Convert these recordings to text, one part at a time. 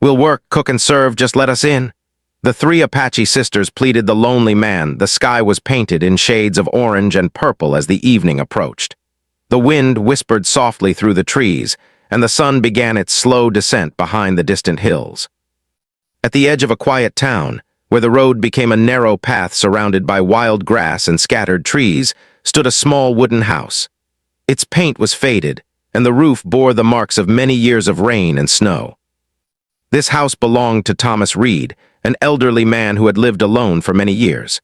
"We'll work, cook, and serve, just let us in." The three Apache sisters pleaded the lonely man. The sky was painted in shades of orange and purple as the evening approached. The wind whispered softly through the trees, and the sun began its slow descent behind the distant hills. At the edge of a quiet town, where the road became a narrow path surrounded by wild grass and scattered trees, stood a small wooden house. Its paint was faded, and the roof bore the marks of many years of rain and snow. This house belonged to Thomas Reed, an elderly man who had lived alone for many years.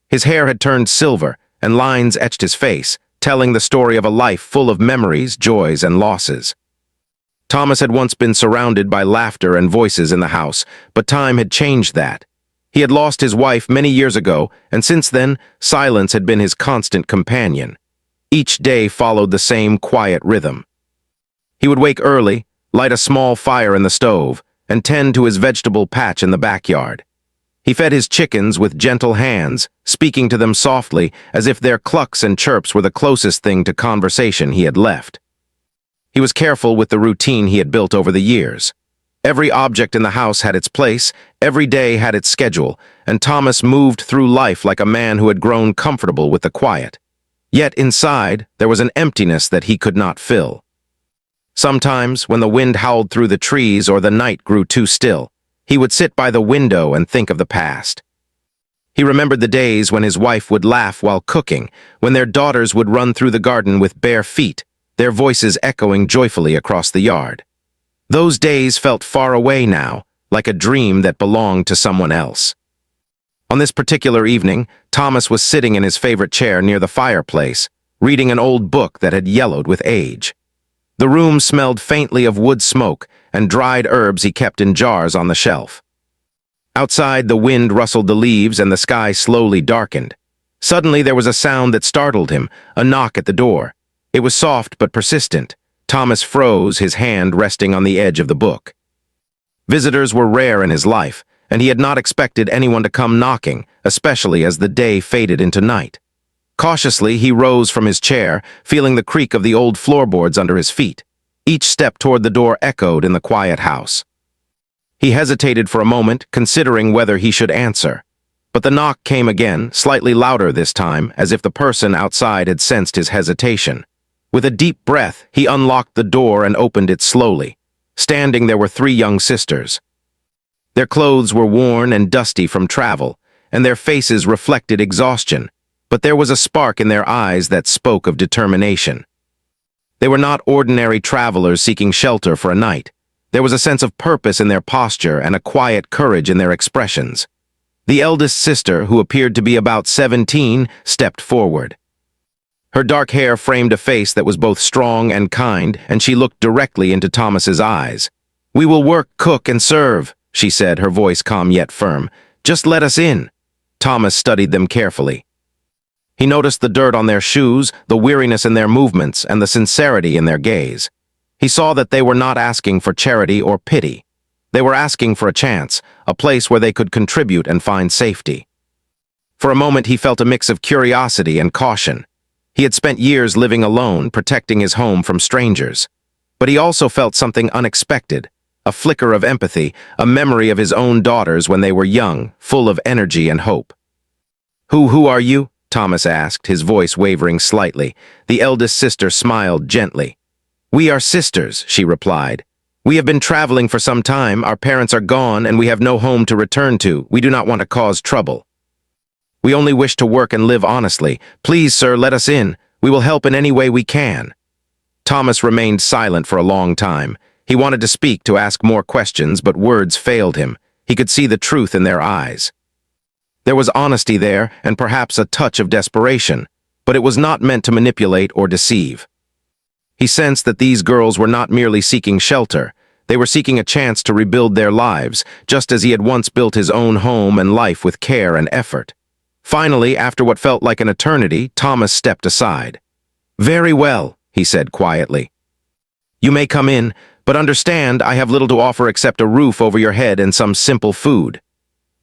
His hair had turned silver, and lines etched his face, telling the story of a life full of memories, joys, and losses. Thomas had once been surrounded by laughter and voices in the house, but time had changed that. He had lost his wife many years ago, and since then, silence had been his constant companion. Each day followed the same quiet rhythm. He would wake early, light a small fire in the stove, and tend to his vegetable patch in the backyard. He fed his chickens with gentle hands, speaking to them softly as if their clucks and chirps were the closest thing to conversation he had left. He was careful with the routine he had built over the years. Every object in the house had its place, every day had its schedule, and Thomas moved through life like a man who had grown comfortable with the quiet. Yet inside, there was an emptiness that he could not fill. Sometimes, when the wind howled through the trees or the night grew too still, he would sit by the window and think of the past. He remembered the days when his wife would laugh while cooking, when their daughters would run through the garden with bare feet, their voices echoing joyfully across the yard. Those days felt far away now, like a dream that belonged to someone else. On this particular evening, Thomas was sitting in his favorite chair near the fireplace, reading an old book that had yellowed with age. The room smelled faintly of wood smoke and dried herbs he kept in jars on the shelf. Outside, the wind rustled the leaves and the sky slowly darkened. Suddenly, there was a sound that startled him, a knock at the door. It was soft but persistent. Thomas froze, his hand resting on the edge of the book. Visitors were rare in his life, and he had not expected anyone to come knocking, especially as the day faded into night. Cautiously, he rose from his chair, feeling the creak of the old floorboards under his feet. Each step toward the door echoed in the quiet house. He hesitated for a moment, considering whether he should answer. But the knock came again, slightly louder this time, as if the person outside had sensed his hesitation. With a deep breath, he unlocked the door and opened it slowly. Standing there were three young sisters. Their clothes were worn and dusty from travel, and their faces reflected exhaustion, but there was a spark in their eyes that spoke of determination. They were not ordinary travelers seeking shelter for a night. There was a sense of purpose in their posture and a quiet courage in their expressions. The eldest sister, who appeared to be about 17, stepped forward. Her dark hair framed a face that was both strong and kind, and she looked directly into Thomas's eyes. "We will work, cook, and serve," she said, her voice calm yet firm. "Just let us in." Thomas studied them carefully. He noticed the dirt on their shoes, the weariness in their movements, and the sincerity in their gaze. He saw that they were not asking for charity or pity. They were asking for a chance, a place where they could contribute and find safety. For a moment he felt a mix of curiosity and caution. He had spent years living alone, protecting his home from strangers. But he also felt something unexpected, a flicker of empathy, a memory of his own daughters when they were young, full of energy and hope. Who are you?" Thomas asked, his voice wavering slightly. The eldest sister smiled gently. "We are sisters," she replied. "We have been traveling for some time, our parents are gone, and we have no home to return to. We do not want to cause trouble. We only wish to work and live honestly. Please, sir, let us in. We will help in any way we can." Thomas remained silent for a long time. He wanted to speak, to ask more questions, but words failed him. He could see the truth in their eyes. There was honesty there, and perhaps a touch of desperation, but it was not meant to manipulate or deceive. He sensed that these girls were not merely seeking shelter. They were seeking a chance to rebuild their lives, just as he had once built his own home and life with care and effort. Finally, after what felt like an eternity, Thomas stepped aside. "Very well," he said quietly. "You may come in, but understand I have little to offer except a roof over your head and some simple food."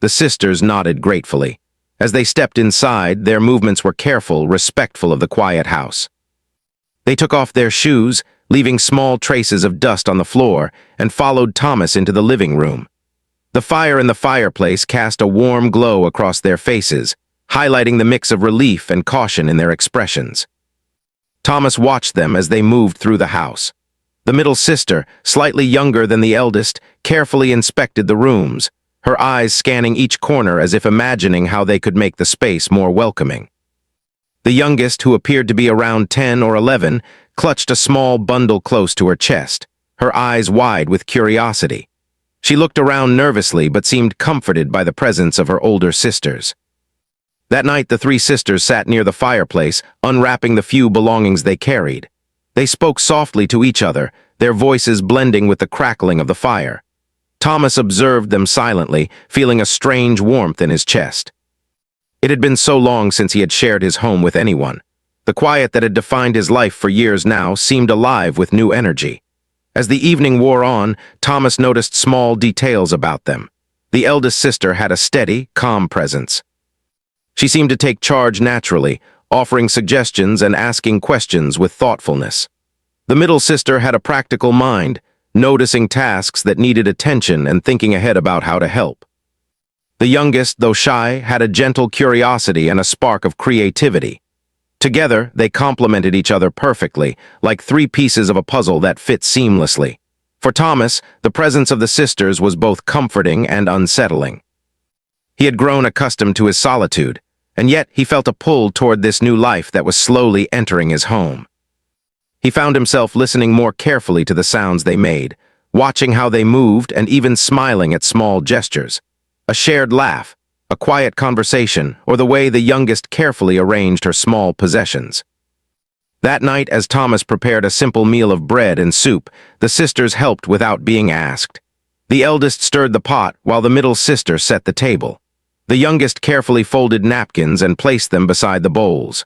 The sisters nodded gratefully. As they stepped inside, their movements were careful, respectful of the quiet house. They took off their shoes, leaving small traces of dust on the floor, and followed Thomas into the living room. The fire in the fireplace cast a warm glow across their faces, highlighting the mix of relief and caution in their expressions. Thomas watched them as they moved through the house. The middle sister, slightly younger than the eldest, carefully inspected the rooms, her eyes scanning each corner as if imagining how they could make the space more welcoming. The youngest, who appeared to be around 10 or 11, clutched a small bundle close to her chest, her eyes wide with curiosity. She looked around nervously but seemed comforted by the presence of her older sisters. That night, the three sisters sat near the fireplace, unwrapping the few belongings they carried. They spoke softly to each other, their voices blending with the crackling of the fire. Thomas observed them silently, feeling a strange warmth in his chest. It had been so long since he had shared his home with anyone. The quiet that had defined his life for years now seemed alive with new energy. As the evening wore on, Thomas noticed small details about them. The eldest sister had a steady, calm presence. She seemed to take charge naturally, offering suggestions and asking questions with thoughtfulness. The middle sister had a practical mind, noticing tasks that needed attention and thinking ahead about how to help. The youngest, though shy, had a gentle curiosity and a spark of creativity. Together, they complemented each other perfectly, like three pieces of a puzzle that fit seamlessly. For Thomas, the presence of the sisters was both comforting and unsettling. He had grown accustomed to his solitude, and yet he felt a pull toward this new life that was slowly entering his home. He found himself listening more carefully to the sounds they made, watching how they moved and even smiling at small gestures. A shared laugh, a quiet conversation, or the way the youngest carefully arranged her small possessions. That night, as Thomas prepared a simple meal of bread and soup, the sisters helped without being asked. The eldest stirred the pot while the middle sister set the table. The youngest carefully folded napkins and placed them beside the bowls.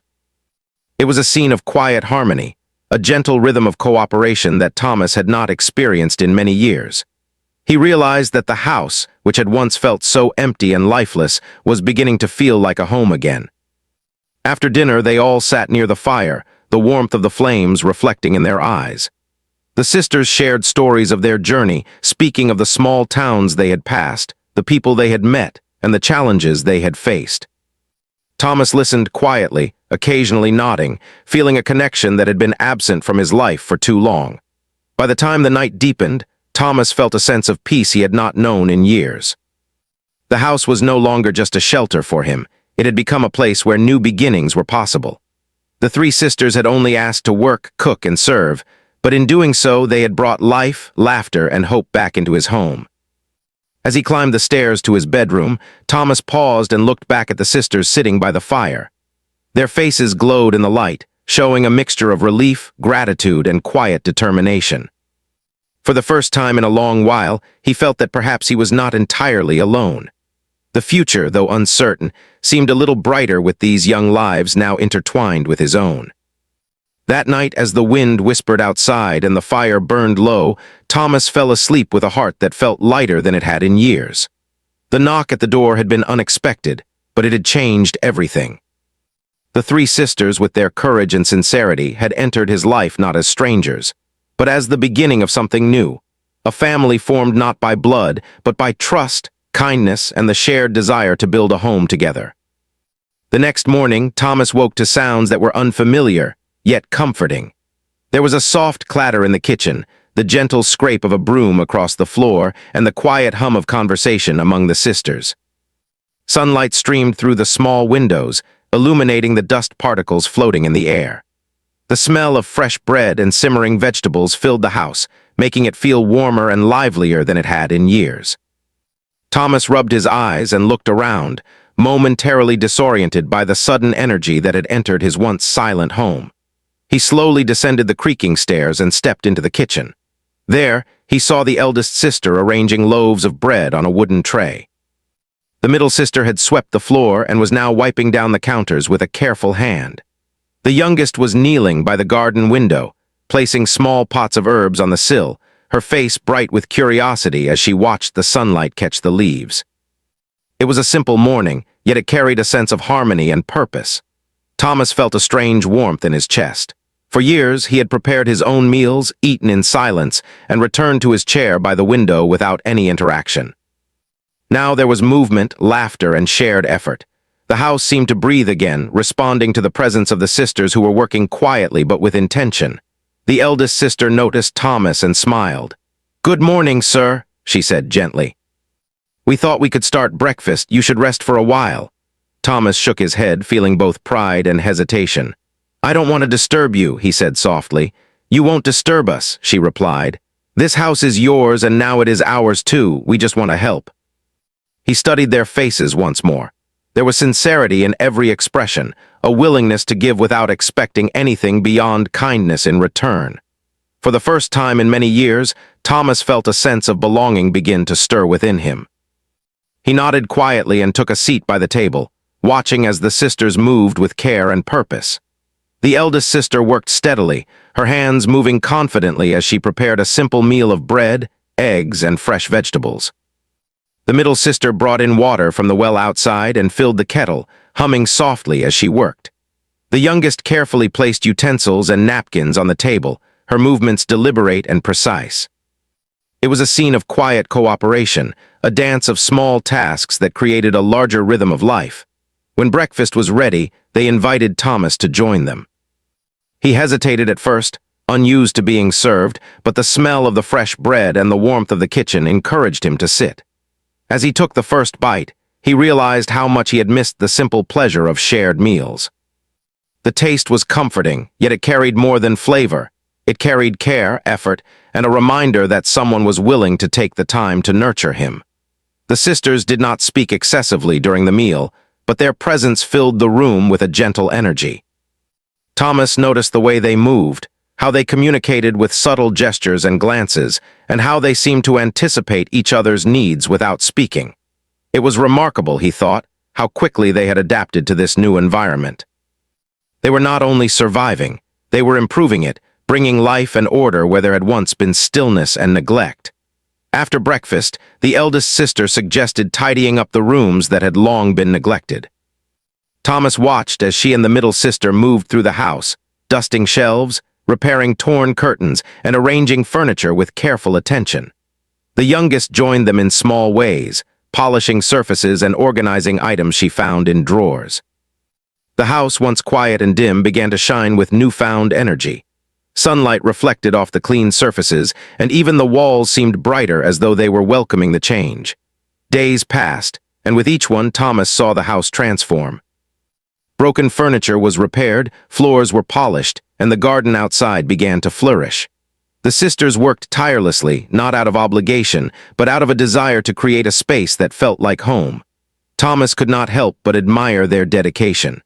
It was a scene of quiet harmony, a gentle rhythm of cooperation that Thomas had not experienced in many years. He realized that the house, which had once felt so empty and lifeless, was beginning to feel like a home again. After dinner, they all sat near the fire, the warmth of the flames reflecting in their eyes. The sisters shared stories of their journey, speaking of the small towns they had passed, the people they had met, and the challenges they had faced. Thomas listened quietly, occasionally nodding, feeling a connection that had been absent from his life for too long. By the time the night deepened, Thomas felt a sense of peace he had not known in years. The house was no longer just a shelter for him. It had become a place where new beginnings were possible. The three sisters had only asked to work, cook, and serve, but in doing so, they had brought life, laughter, and hope back into his home. As he climbed the stairs to his bedroom, Thomas paused and looked back at the sisters sitting by the fire. Their faces glowed in the light, showing a mixture of relief, gratitude, and quiet determination. For the first time in a long while, he felt that perhaps he was not entirely alone. The future, though uncertain, seemed a little brighter with these young lives now intertwined with his own. That night, as the wind whispered outside and the fire burned low, Thomas fell asleep with a heart that felt lighter than it had in years. The knock at the door had been unexpected, but it had changed everything. The three sisters, with their courage and sincerity, had entered his life not as strangers, but as the beginning of something new, a family formed not by blood, but by trust, kindness, and the shared desire to build a home together. The next morning, Thomas woke to sounds that were unfamiliar, yet comforting. There was a soft clatter in the kitchen, the gentle scrape of a broom across the floor, and the quiet hum of conversation among the sisters. Sunlight streamed through the small windows, illuminating the dust particles floating in the air. The smell of fresh bread and simmering vegetables filled the house, making it feel warmer and livelier than it had in years. Thomas rubbed his eyes and looked around, momentarily disoriented by the sudden energy that had entered his once silent home. He slowly descended the creaking stairs and stepped into the kitchen. There, he saw the eldest sister arranging loaves of bread on a wooden tray. The middle sister had swept the floor and was now wiping down the counters with a careful hand. The youngest was kneeling by the garden window, placing small pots of herbs on the sill, her face bright with curiosity as she watched the sunlight catch the leaves. It was a simple morning, yet it carried a sense of harmony and purpose. Thomas felt a strange warmth in his chest. For years, he had prepared his own meals, eaten in silence, and returned to his chair by the window without any interaction. Now there was movement, laughter, and shared effort. The house seemed to breathe again, responding to the presence of the sisters who were working quietly but with intention. The eldest sister noticed Thomas and smiled. "Good morning, sir," she said gently. "We thought we could start breakfast. You should rest for a while." Thomas shook his head, feeling both pride and hesitation. "I don't want to disturb you," he said softly. "You won't disturb us," she replied. "This house is yours and now it is ours too. We just want to help." He studied their faces once more. There was sincerity in every expression, a willingness to give without expecting anything beyond kindness in return. For the first time in many years, Thomas felt a sense of belonging begin to stir within him. He nodded quietly and took a seat by the table, watching as the sisters moved with care and purpose. The eldest sister worked steadily, her hands moving confidently as she prepared a simple meal of bread, eggs, and fresh vegetables. The middle sister brought in water from the well outside and filled the kettle, humming softly as she worked. The youngest carefully placed utensils and napkins on the table, her movements deliberate and precise. It was a scene of quiet cooperation, a dance of small tasks that created a larger rhythm of life. When breakfast was ready, they invited Thomas to join them. He hesitated at first, unused to being served, but the smell of the fresh bread and the warmth of the kitchen encouraged him to sit. As he took the first bite, he realized how much he had missed the simple pleasure of shared meals. The taste was comforting, yet it carried more than flavor. It carried care, effort, and a reminder that someone was willing to take the time to nurture him. The sisters did not speak excessively during the meal, but their presence filled the room with a gentle energy. Thomas noticed the way they moved, how they communicated with subtle gestures and glances, and how they seemed to anticipate each other's needs without speaking. It was remarkable, he thought, how quickly they had adapted to this new environment. They were not only surviving, they were improving it, bringing life and order where there had once been stillness and neglect. After breakfast, the eldest sister suggested tidying up the rooms that had long been neglected. Thomas watched as she and the middle sister moved through the house, dusting shelves, repairing torn curtains, and arranging furniture with careful attention. The youngest joined them in small ways, polishing surfaces and organizing items she found in drawers. The house, once quiet and dim, began to shine with newfound energy. Sunlight reflected off the clean surfaces, and even the walls seemed brighter as though they were welcoming the change. Days passed, and with each one Thomas saw the house transform. Broken furniture was repaired, floors were polished, and the garden outside began to flourish. The sisters worked tirelessly, not out of obligation, but out of a desire to create a space that felt like home. Thomas could not help but admire their dedication.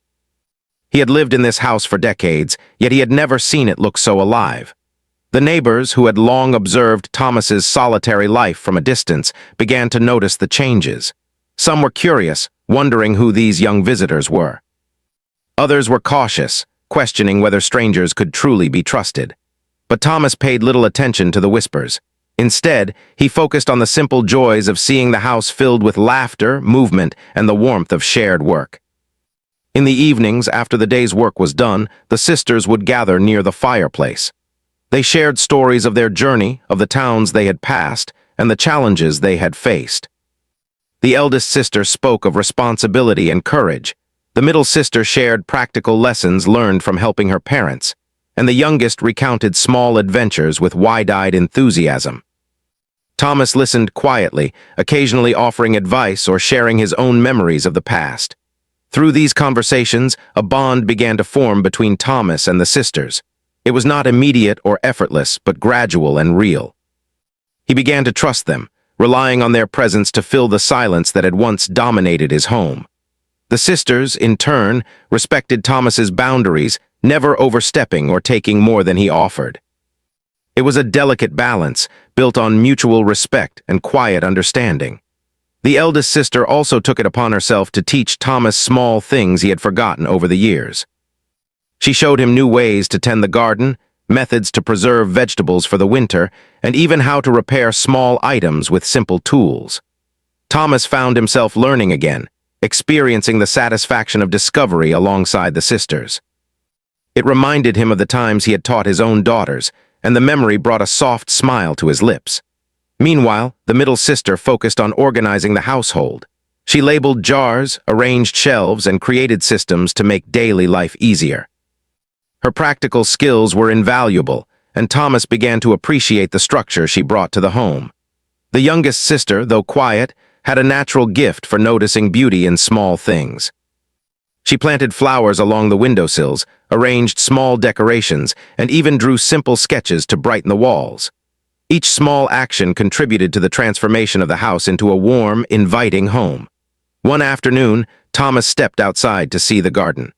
He had lived in this house for decades, yet he had never seen it look so alive. The neighbors, who had long observed Thomas's solitary life from a distance, began to notice the changes. Some were curious, wondering who these young visitors were. Others were cautious, questioning whether strangers could truly be trusted. But Thomas paid little attention to the whispers. Instead, he focused on the simple joys of seeing the house filled with laughter, movement, and the warmth of shared work. In the evenings, after the day's work was done, the sisters would gather near the fireplace. They shared stories of their journey, of the towns they had passed, and the challenges they had faced. The eldest sister spoke of responsibility and courage. The middle sister shared practical lessons learned from helping her parents, and the youngest recounted small adventures with wide-eyed enthusiasm. Thomas listened quietly, occasionally offering advice or sharing his own memories of the past. Through these conversations, a bond began to form between Thomas and the sisters. It was not immediate or effortless, but gradual and real. He began to trust them, relying on their presence to fill the silence that had once dominated his home. The sisters, in turn, respected Thomas's boundaries, never overstepping or taking more than he offered. It was a delicate balance, built on mutual respect and quiet understanding. The eldest sister also took it upon herself to teach Thomas small things he had forgotten over the years. She showed him new ways to tend the garden, methods to preserve vegetables for the winter, and even how to repair small items with simple tools. Thomas found himself learning again, experiencing the satisfaction of discovery alongside the sisters. It reminded him of the times he had taught his own daughters, and the memory brought a soft smile to his lips. Meanwhile, the middle sister focused on organizing the household. She labeled jars, arranged shelves, and created systems to make daily life easier. Her practical skills were invaluable, and Thomas began to appreciate the structure she brought to the home. The youngest sister, though quiet, had a natural gift for noticing beauty in small things. She planted flowers along the windowsills, arranged small decorations, and even drew simple sketches to brighten the walls. Each small action contributed to the transformation of the house into a warm, inviting home. One afternoon, Thomas stepped outside to see the garden.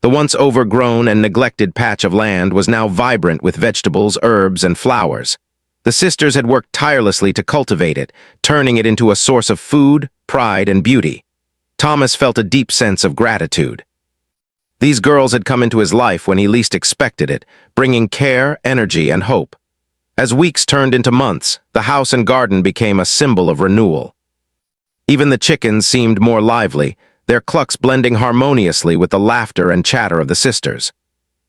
The once overgrown and neglected patch of land was now vibrant with vegetables, herbs, and flowers. The sisters had worked tirelessly to cultivate it, turning it into a source of food, pride, and beauty. Thomas felt a deep sense of gratitude. These girls had come into his life when he least expected it, bringing care, energy, and hope. As weeks turned into months, the house and garden became a symbol of renewal. Even the chickens seemed more lively, their clucks blending harmoniously with the laughter and chatter of the sisters.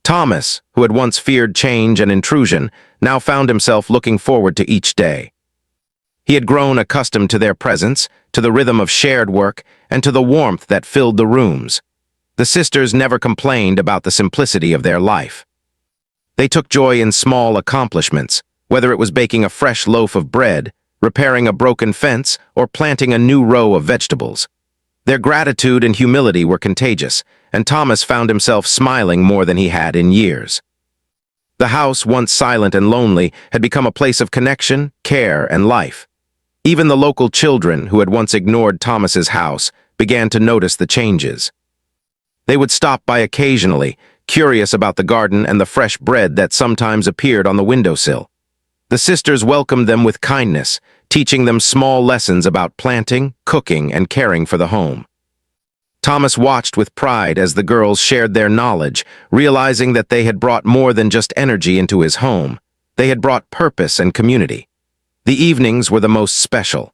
Thomas, who had once feared change and intrusion, now found himself looking forward to each day. He had grown accustomed to their presence, to the rhythm of shared work, and to the warmth that filled the rooms. The sisters never complained about the simplicity of their life. They took joy in small accomplishments, whether it was baking a fresh loaf of bread, repairing a broken fence, or planting a new row of vegetables. Their gratitude and humility were contagious, and Thomas found himself smiling more than he had in years. The house, once silent and lonely, had become a place of connection, care, and life. Even the local children, who had once ignored Thomas's house, began to notice the changes. They would stop by occasionally, curious about the garden and the fresh bread that sometimes appeared on the windowsill. The sisters welcomed them with kindness, teaching them small lessons about planting, cooking, and caring for the home. Thomas watched with pride as the girls shared their knowledge, realizing that they had brought more than just energy into his home. They had brought purpose and community. The evenings were the most special.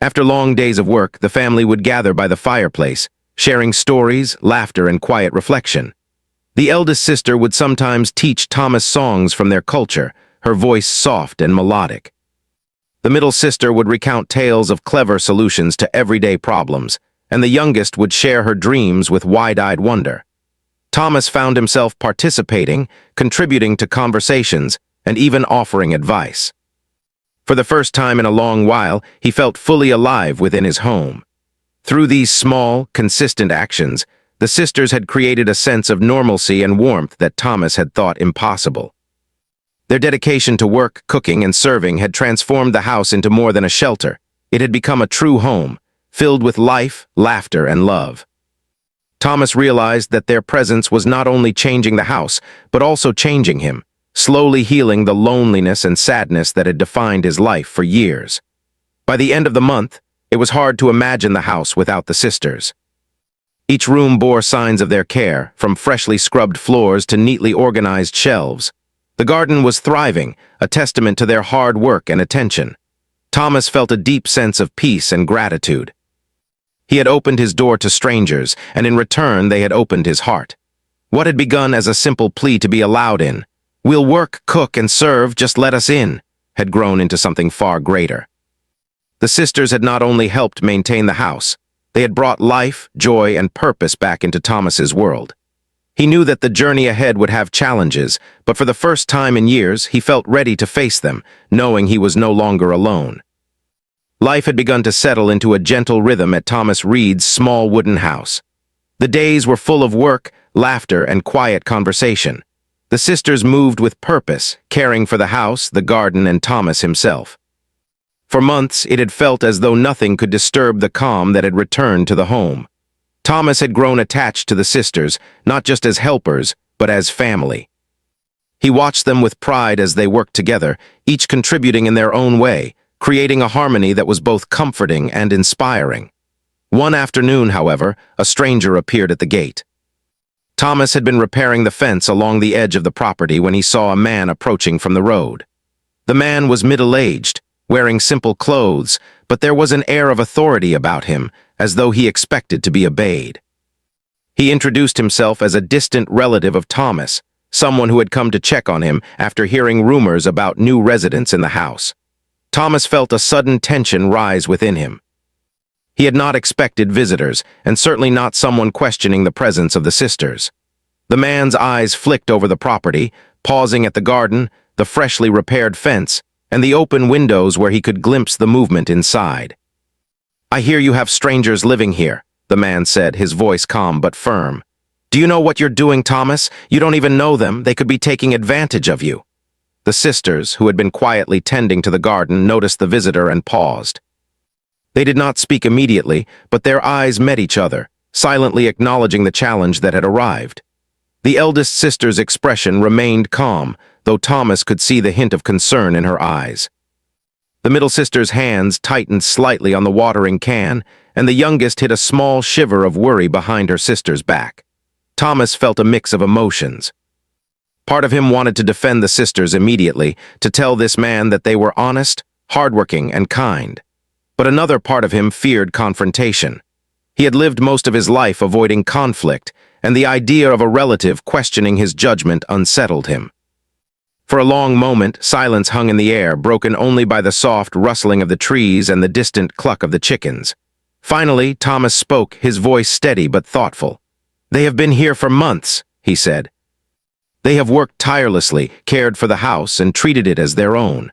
After long days of work, the family would gather by the fireplace, sharing stories, laughter, and quiet reflection. The eldest sister would sometimes teach Thomas songs from their culture, her voice soft and melodic. The middle sister would recount tales of clever solutions to everyday problems, and the youngest would share her dreams with wide-eyed wonder. Thomas found himself participating, contributing to conversations, and even offering advice. For the first time in a long while, he felt fully alive within his home. Through these small, consistent actions, the sisters had created a sense of normalcy and warmth that Thomas had thought impossible. Their dedication to work, cooking, and serving had transformed the house into more than a shelter. It had become a true home, filled with life, laughter, and love. Thomas realized that their presence was not only changing the house, but also changing him, slowly healing the loneliness and sadness that had defined his life for years. By the end of the month, it was hard to imagine the house without the sisters. Each room bore signs of their care, from freshly scrubbed floors to neatly organized shelves. The garden was thriving, a testament to their hard work and attention. Thomas felt a deep sense of peace and gratitude. He had opened his door to strangers, and in return they had opened his heart. What had begun as a simple plea to be allowed in, "We'll work, cook, and serve, just let us in," had grown into something far greater. The sisters had not only helped maintain the house, they had brought life, joy, and purpose back into Thomas's world. He knew that the journey ahead would have challenges, but for the first time in years, he felt ready to face them, knowing he was no longer alone. Life had begun to settle into a gentle rhythm at Thomas Reed's small wooden house. The days were full of work, laughter, and quiet conversation. The sisters moved with purpose, caring for the house, the garden, and Thomas himself. For months, it had felt as though nothing could disturb the calm that had returned to the home. Thomas had grown attached to the sisters, not just as helpers, but as family. He watched them with pride as they worked together, each contributing in their own way, creating a harmony that was both comforting and inspiring. One afternoon, however, a stranger appeared at the gate. Thomas had been repairing the fence along the edge of the property when he saw a man approaching from the road. The man was middle-aged, wearing simple clothes, but there was an air of authority about him, as though he expected to be obeyed. He introduced himself as a distant relative of Thomas, someone who had come to check on him after hearing rumors about new residents in the house. Thomas felt a sudden tension rise within him. He had not expected visitors, and certainly not someone questioning the presence of the sisters. The man's eyes flicked over the property, pausing at the garden, the freshly repaired fence, and the open windows where he could glimpse the movement inside. "I hear you have strangers living here," the man said, his voice calm but firm. "Do you know what you're doing, Thomas? You don't even know them. They could be taking advantage of you." The sisters, who had been quietly tending to the garden, noticed the visitor and paused. They did not speak immediately, but their eyes met each other, silently acknowledging the challenge that had arrived. The eldest sister's expression remained calm, though Thomas could see the hint of concern in her eyes. The middle sister's hands tightened slightly on the watering can, and the youngest hid a small shiver of worry behind her sister's back. Thomas felt a mix of emotions. Part of him wanted to defend the sisters immediately, to tell this man that they were honest, hardworking, and kind. But another part of him feared confrontation. He had lived most of his life avoiding conflict, and the idea of a relative questioning his judgment unsettled him. For a long moment, silence hung in the air, broken only by the soft rustling of the trees and the distant cluck of the chickens. Finally, Thomas spoke, his voice steady but thoughtful. "They have been here for months," he said. "They have worked tirelessly, cared for the house, and treated it as their own.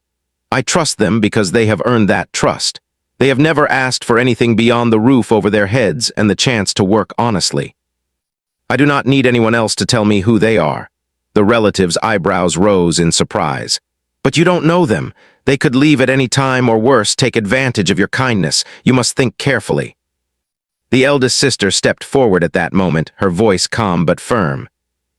I trust them because they have earned that trust. They have never asked for anything beyond the roof over their heads and the chance to work honestly. I do not need anyone else to tell me who they are." The relative's eyebrows rose in surprise. "But you don't know them. They could leave at any time or worse, take advantage of your kindness. You must think carefully." The eldest sister stepped forward at that moment, her voice calm but firm.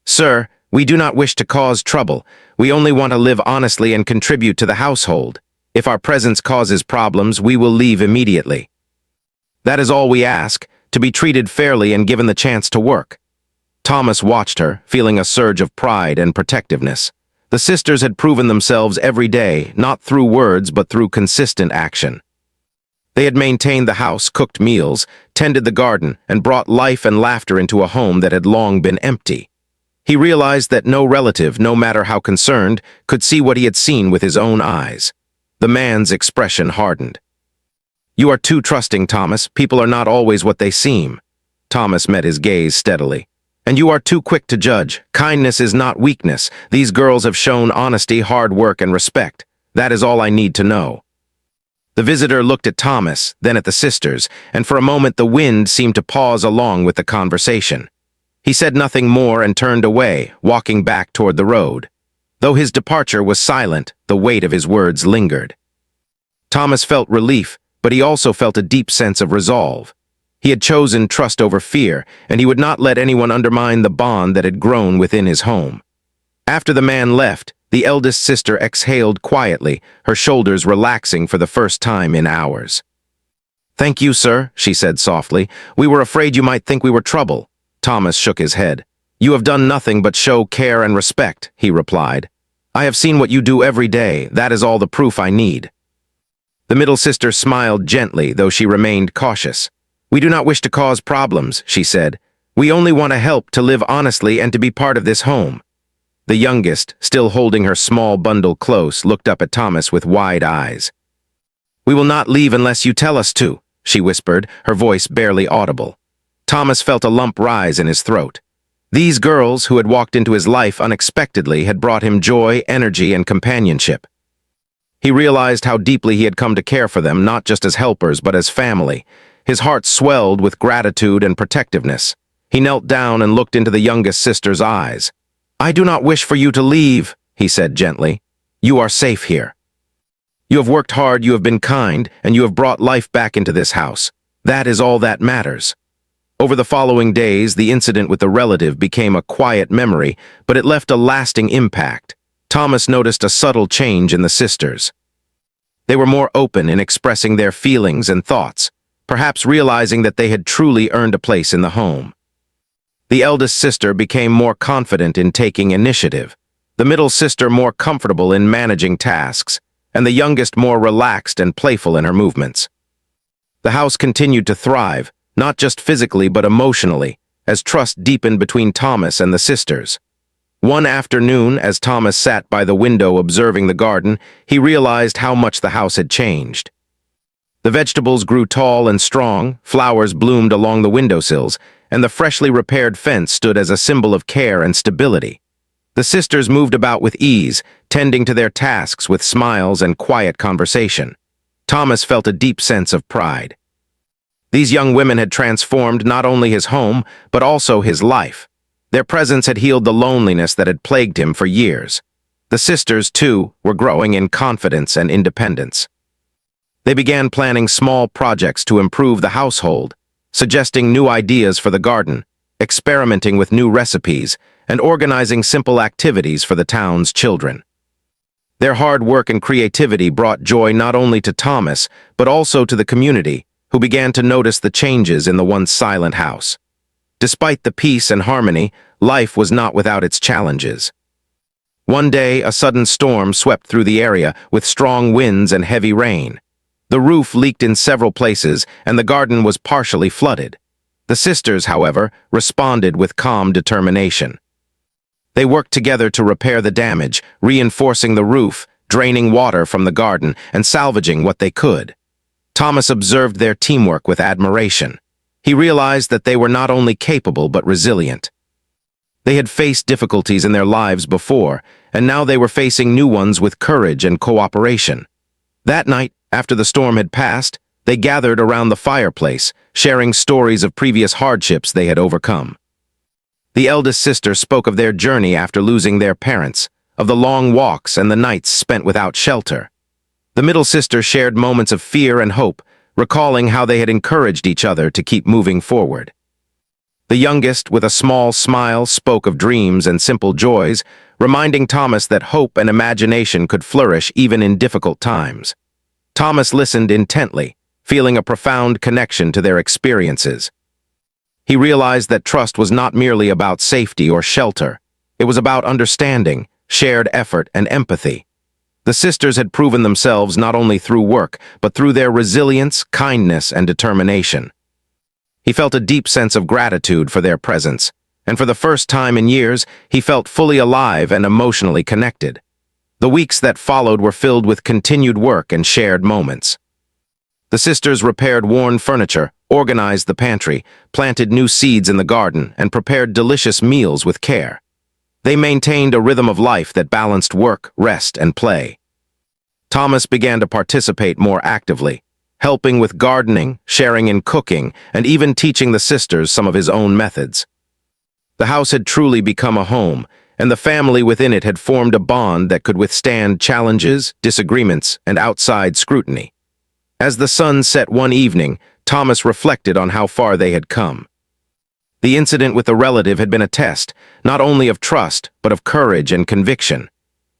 "Sir, we do not wish to cause trouble. We only want to live honestly and contribute to the household. If our presence causes problems, we will leave immediately. That is all we ask, to be treated fairly and given the chance to work." Thomas watched her, feeling a surge of pride and protectiveness. The sisters had proven themselves every day, not through words but through consistent action. They had maintained the house, cooked meals, tended the garden, and brought life and laughter into a home that had long been empty. He realized that no relative, no matter how concerned, could see what he had seen with his own eyes. The man's expression hardened. "You are too trusting, Thomas. People are not always what they seem." Thomas met his gaze steadily. "And you are too quick to judge. Kindness is not weakness. These girls have shown honesty, hard work, and respect. That is all I need to know." The visitor looked at Thomas, then at the sisters, and for a moment the wind seemed to pause along with the conversation. He said nothing more and turned away, walking back toward the road. Though his departure was silent, the weight of his words lingered. Thomas felt relief, but he also felt a deep sense of resolve. He had chosen trust over fear, and he would not let anyone undermine the bond that had grown within his home. After the man left, the eldest sister exhaled quietly, her shoulders relaxing for the first time in hours. "Thank you, sir," she said softly. "We were afraid you might think we were trouble." Thomas shook his head. "You have done nothing but show care and respect," he replied. "I have seen what you do every day. That is all the proof I need." The middle sister smiled gently, though she remained cautious. "We do not wish to cause problems," she said. "We only want to help, to live honestly, and to be part of this home." The youngest, still holding her small bundle close, looked up at Thomas with wide eyes. "We will not leave unless you tell us to," she whispered, her voice barely audible. Thomas felt a lump rise in his throat. These girls, who had walked into his life unexpectedly, had brought him joy, energy, and companionship. He realized how deeply he had come to care for them, not just as helpers, but as family. His heart swelled with gratitude and protectiveness. He knelt down and looked into the youngest sister's eyes. "I do not wish for you to leave," he said gently. "You are safe here. You have worked hard, you have been kind, and you have brought life back into this house. That is all that matters." Over the following days, the incident with the relative became a quiet memory, but it left a lasting impact. Thomas noticed a subtle change in the sisters. They were more open in expressing their feelings and thoughts, perhaps realizing that they had truly earned a place in the home. The eldest sister became more confident in taking initiative, the middle sister more comfortable in managing tasks, and the youngest more relaxed and playful in her movements. The house continued to thrive, not just physically but emotionally, as trust deepened between Thomas and the sisters. One afternoon, as Thomas sat by the window observing the garden, he realized how much the house had changed. The vegetables grew tall and strong, flowers bloomed along the windowsills, and the freshly repaired fence stood as a symbol of care and stability. The sisters moved about with ease, tending to their tasks with smiles and quiet conversation. Thomas felt a deep sense of pride. These young women had transformed not only his home, but also his life. Their presence had healed the loneliness that had plagued him for years. The sisters, too, were growing in confidence and independence. They began planning small projects to improve the household, suggesting new ideas for the garden, experimenting with new recipes, and organizing simple activities for the town's children. Their hard work and creativity brought joy not only to Thomas, but also to the community, who began to notice the changes in the once silent house. Despite the peace and harmony, life was not without its challenges. One day, a sudden storm swept through the area with strong winds and heavy rain. The roof leaked in several places, and the garden was partially flooded. The sisters, however, responded with calm determination. They worked together to repair the damage, reinforcing the roof, draining water from the garden, and salvaging what they could. Thomas observed their teamwork with admiration. He realized that they were not only capable but resilient. They had faced difficulties in their lives before, and now they were facing new ones with courage and cooperation. That night, after the storm had passed, they gathered around the fireplace, sharing stories of previous hardships they had overcome. The eldest sister spoke of their journey after losing their parents, of the long walks and the nights spent without shelter. The middle sister shared moments of fear and hope, recalling how they had encouraged each other to keep moving forward. The youngest, with a small smile, spoke of dreams and simple joys, reminding Thomas that hope and imagination could flourish even in difficult times. Thomas listened intently, feeling a profound connection to their experiences. He realized that trust was not merely about safety or shelter. It was about understanding, shared effort, and empathy. The sisters had proven themselves not only through work, but through their resilience, kindness, and determination. He felt a deep sense of gratitude for their presence, and for the first time in years, he felt fully alive and emotionally connected. The weeks that followed were filled with continued work and shared moments. The sisters repaired worn furniture, organized the pantry, planted new seeds in the garden, and prepared delicious meals with care. They maintained a rhythm of life that balanced work, rest, and play. Thomas began to participate more actively, helping with gardening, sharing in cooking, and even teaching the sisters some of his own methods. The house had truly become a home, and the family within it had formed a bond that could withstand challenges, disagreements, and outside scrutiny. As the sun set one evening, Thomas reflected on how far they had come. The incident with the relative had been a test, not only of trust, but of courage and conviction.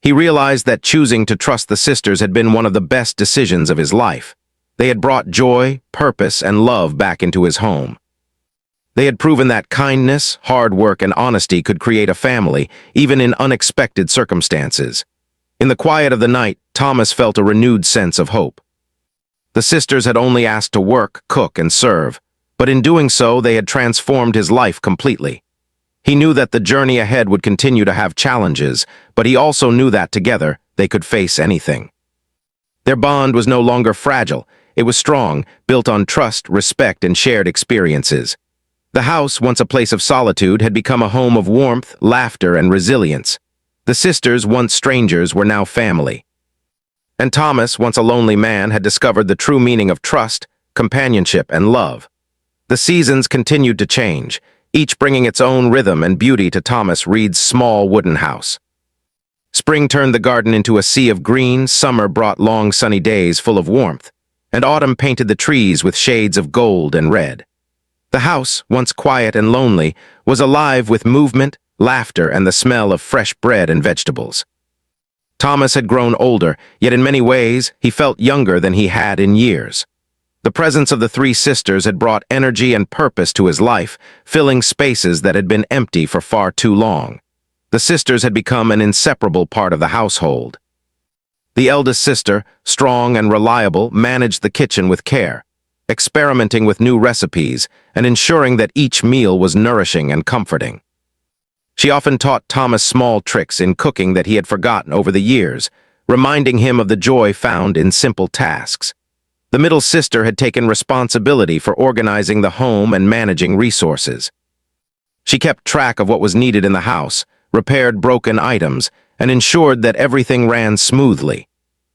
He realized that choosing to trust the sisters had been one of the best decisions of his life. They had brought joy, purpose, and love back into his home. They had proven that kindness, hard work, and honesty could create a family, even in unexpected circumstances. In the quiet of the night, Thomas felt a renewed sense of hope. The sisters had only asked to work, cook, and serve, but in doing so, they had transformed his life completely. He knew that the journey ahead would continue to have challenges, but he also knew that together, they could face anything. Their bond was no longer fragile. It was strong, built on trust, respect, and shared experiences. The house, once a place of solitude, had become a home of warmth, laughter, and resilience. The sisters, once strangers, were now family. And Thomas, once a lonely man, had discovered the true meaning of trust, companionship, and love. The seasons continued to change, each bringing its own rhythm and beauty to Thomas Reed's small wooden house. Spring turned the garden into a sea of green, summer brought long sunny days full of warmth, and autumn painted the trees with shades of gold and red. The house, once quiet and lonely, was alive with movement, laughter, and the smell of fresh bread and vegetables. Thomas had grown older, yet in many ways he felt younger than he had in years. The presence of the three sisters had brought energy and purpose to his life, filling spaces that had been empty for far too long. The sisters had become an inseparable part of the household. The eldest sister, strong and reliable, managed the kitchen with care, experimenting with new recipes and ensuring that each meal was nourishing and comforting. She often taught Thomas small tricks in cooking that he had forgotten over the years, reminding him of the joy found in simple tasks. The middle sister had taken responsibility for organizing the home and managing resources. She kept track of what was needed in the house, repaired broken items, and ensured that everything ran smoothly.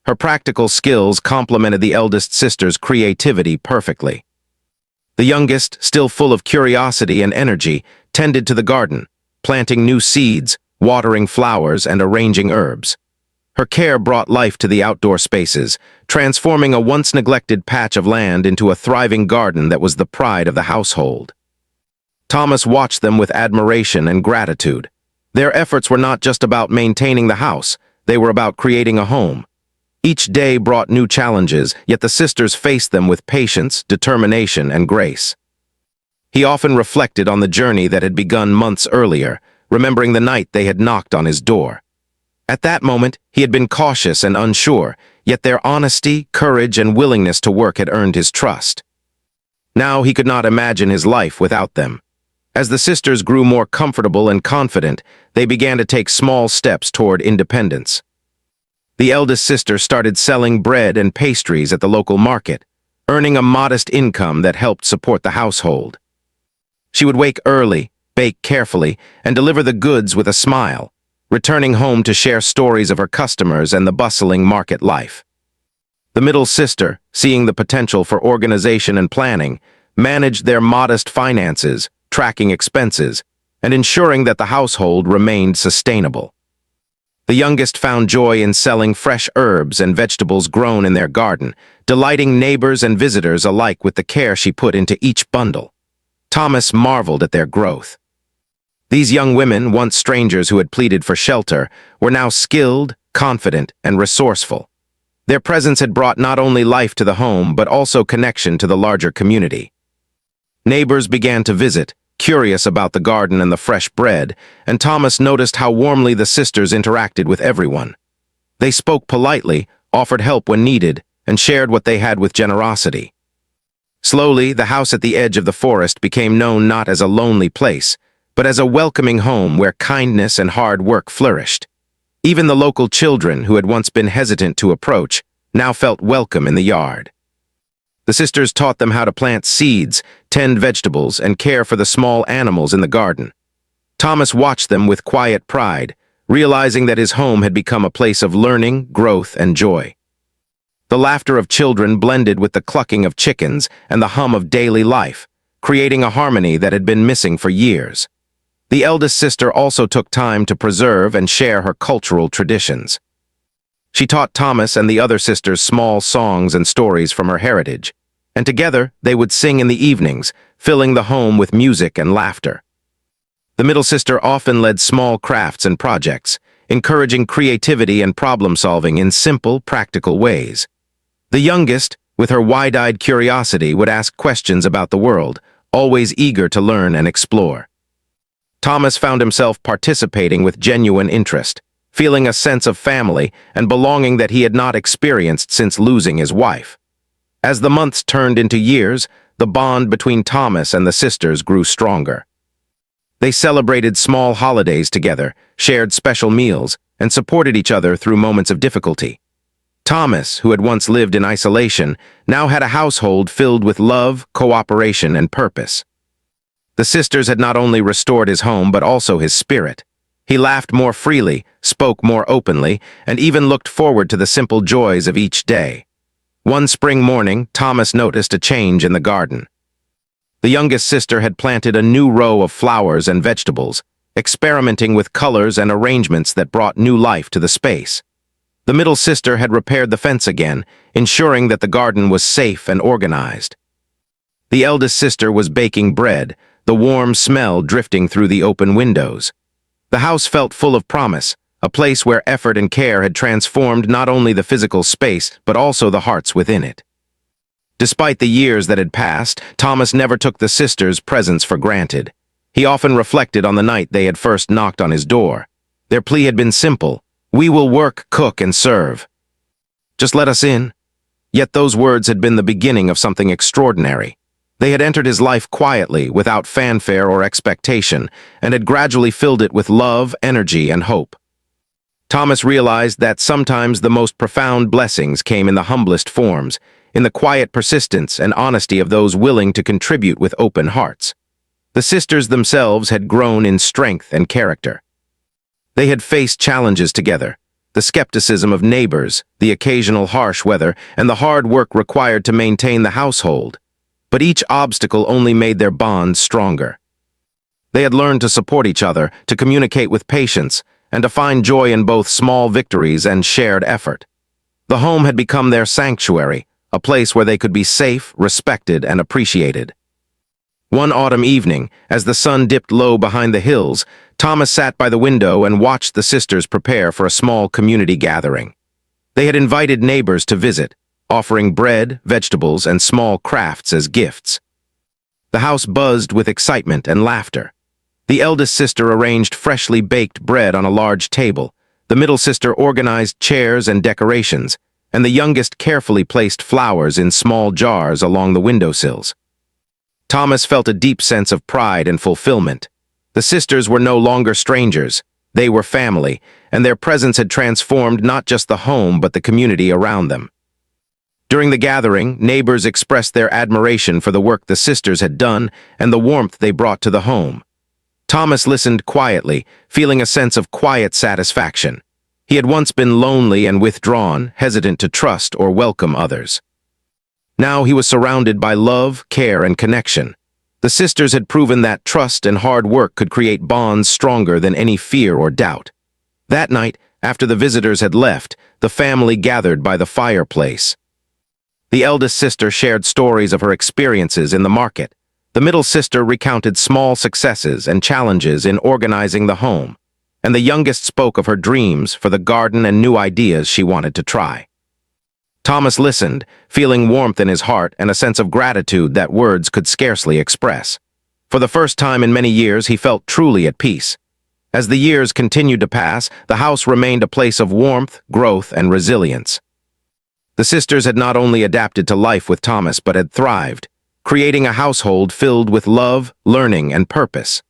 Her practical skills complemented the eldest sister's creativity perfectly. The youngest, still full of curiosity and energy, tended to the garden, planting new seeds, watering flowers, and arranging herbs. Her care brought life to the outdoor spaces, transforming a once-neglected patch of land into a thriving garden that was the pride of the household. Thomas watched them with admiration and gratitude. Their efforts were not just about maintaining the house, they were about creating a home. Each day brought new challenges, yet the sisters faced them with patience, determination, and grace. He often reflected on the journey that had begun months earlier, remembering the night they had knocked on his door. At that moment, he had been cautious and unsure, yet their honesty, courage, and willingness to work had earned his trust. Now he could not imagine his life without them. As the sisters grew more comfortable and confident, they began to take small steps toward independence. The eldest sister started selling bread and pastries at the local market, earning a modest income that helped support the household. She would wake early, bake carefully, and deliver the goods with a smile, returning home to share stories of her customers and the bustling market life. The middle sister, seeing the potential for organization and planning, managed their modest finances, tracking expenses, and ensuring that the household remained sustainable. The youngest found joy in selling fresh herbs and vegetables grown in their garden, delighting neighbors and visitors alike with the care she put into each bundle. Thomas marveled at their growth. These young women, once strangers who had pleaded for shelter, were now skilled, confident, and resourceful. Their presence had brought not only life to the home, but also connection to the larger community. Neighbors began to visit, curious about the garden and the fresh bread, and Thomas noticed how warmly the sisters interacted with everyone. They spoke politely, offered help when needed, and shared what they had with generosity. Slowly, the house at the edge of the forest became known not as a lonely place, but as a welcoming home where kindness and hard work flourished. Even the local children, who had once been hesitant to approach, now felt welcome in the yard. The sisters taught them how to plant seeds, tend vegetables, and care for the small animals in the garden. Thomas watched them with quiet pride, realizing that his home had become a place of learning, growth, and joy. The laughter of children blended with the clucking of chickens and the hum of daily life, creating a harmony that had been missing for years. The eldest sister also took time to preserve and share her cultural traditions. She taught Thomas and the other sisters small songs and stories from her heritage, and together they would sing in the evenings, filling the home with music and laughter. The middle sister often led small crafts and projects, encouraging creativity and problem-solving in simple, practical ways. The youngest, with her wide-eyed curiosity, would ask questions about the world, always eager to learn and explore. Thomas found himself participating with genuine interest, feeling a sense of family and belonging that he had not experienced since losing his wife. As the months turned into years, the bond between Thomas and the sisters grew stronger. They celebrated small holidays together, shared special meals, and supported each other through moments of difficulty. Thomas, who had once lived in isolation, now had a household filled with love, cooperation, and purpose. The sisters had not only restored his home but also his spirit. He laughed more freely, spoke more openly, and even looked forward to the simple joys of each day. One spring morning, Thomas noticed a change in the garden. The youngest sister had planted a new row of flowers and vegetables, experimenting with colors and arrangements that brought new life to the space. The middle sister had repaired the fence again, ensuring that the garden was safe and organized. The eldest sister was baking bread, the warm smell drifting through the open windows. The house felt full of promise, a place where effort and care had transformed not only the physical space, but also the hearts within it. Despite the years that had passed, Thomas never took the sisters' presence for granted. He often reflected on the night they had first knocked on his door. Their plea had been simple: "We will work, cook, and serve. Just let us in." Yet those words had been the beginning of something extraordinary. They had entered his life quietly, without fanfare or expectation, and had gradually filled it with love, energy, and hope. Thomas realized that sometimes the most profound blessings came in the humblest forms, in the quiet persistence and honesty of those willing to contribute with open hearts. The sisters themselves had grown in strength and character. They had faced challenges together, the skepticism of neighbors, the occasional harsh weather, and the hard work required to maintain the household. But each obstacle only made their bond stronger. They had learned to support each other, to communicate with patience, and to find joy in both small victories and shared effort. The home had become their sanctuary, a place where they could be safe, respected, and appreciated. One autumn evening, as the sun dipped low behind the hills, Thomas sat by the window and watched the sisters prepare for a small community gathering. They had invited neighbors to visit, offering bread, vegetables, and small crafts as gifts. The house buzzed with excitement and laughter. The eldest sister arranged freshly baked bread on a large table, the middle sister organized chairs and decorations, and the youngest carefully placed flowers in small jars along the windowsills. Thomas felt a deep sense of pride and fulfillment. The sisters were no longer strangers. They were family, and their presence had transformed not just the home but the community around them. During the gathering, neighbors expressed their admiration for the work the sisters had done and the warmth they brought to the home. Thomas listened quietly, feeling a sense of quiet satisfaction. He had once been lonely and withdrawn, hesitant to trust or welcome others. Now he was surrounded by love, care, and connection. The sisters had proven that trust and hard work could create bonds stronger than any fear or doubt. That night, after the visitors had left, the family gathered by the fireplace. The eldest sister shared stories of her experiences in the market. The middle sister recounted small successes and challenges in organizing the home, and the youngest spoke of her dreams for the garden and new ideas she wanted to try. Thomas listened, feeling warmth in his heart and a sense of gratitude that words could scarcely express. For the first time in many years, he felt truly at peace. As the years continued to pass, the house remained a place of warmth, growth, and resilience. The sisters had not only adapted to life with Thomas but had thrived, creating a household filled with love, learning, and purpose.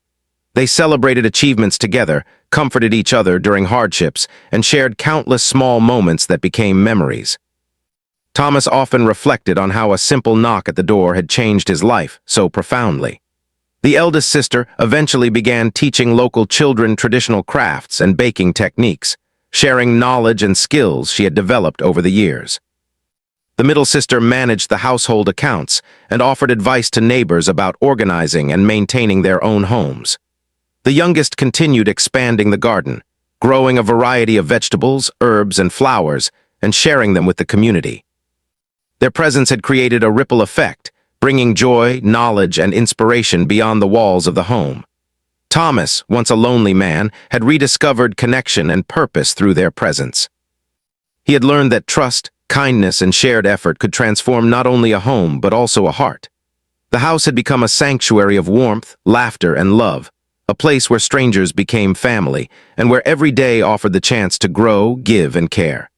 They celebrated achievements together, comforted each other during hardships, and shared countless small moments that became memories. Thomas often reflected on how a simple knock at the door had changed his life so profoundly. The eldest sister eventually began teaching local children traditional crafts and baking techniques, sharing knowledge and skills she had developed over the years. The middle sister managed the household accounts and offered advice to neighbors about organizing and maintaining their own homes. The youngest continued expanding the garden, growing a variety of vegetables, herbs, and flowers, and sharing them with the community. Their presence had created a ripple effect, bringing joy, knowledge, and inspiration beyond the walls of the home. Thomas, once a lonely man, had rediscovered connection and purpose through their presence. He had learned that trust, kindness, and shared effort could transform not only a home but also a heart. The house had become a sanctuary of warmth, laughter, and love, a place where strangers became family, and where every day offered the chance to grow, give, and care.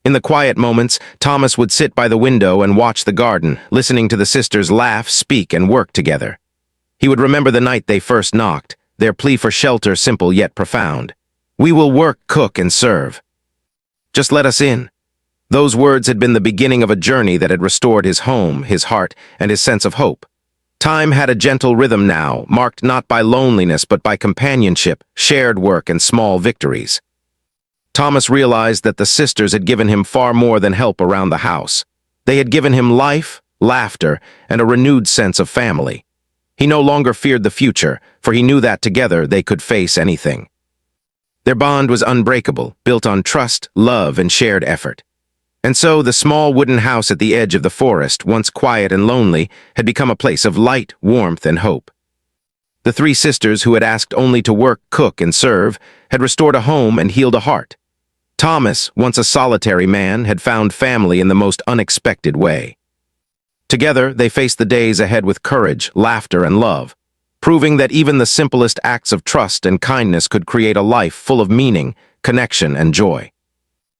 In the quiet moments, Thomas would sit by the window and watch the garden, listening to the sisters laugh, speak, and work together. He would remember the night they first knocked, their plea for shelter simple yet profound. "We will work, cook, and serve. Just let us in." Those words had been the beginning of a journey that had restored his home, his heart, and his sense of hope. Time had a gentle rhythm now, marked not by loneliness but by companionship, shared work, and small victories. Thomas realized that the sisters had given him far more than help around the house. They had given him life, laughter, and a renewed sense of family. He no longer feared the future, for he knew that together they could face anything. Their bond was unbreakable, built on trust, love, and shared effort. And so the small wooden house at the edge of the forest, once quiet and lonely, had become a place of light, warmth, and hope. The three sisters who had asked only to work, cook, and serve had restored a home and healed a heart. Thomas, once a solitary man, had found family in the most unexpected way. Together, they faced the days ahead with courage, laughter, and love, proving that even the simplest acts of trust and kindness could create a life full of meaning, connection, and joy.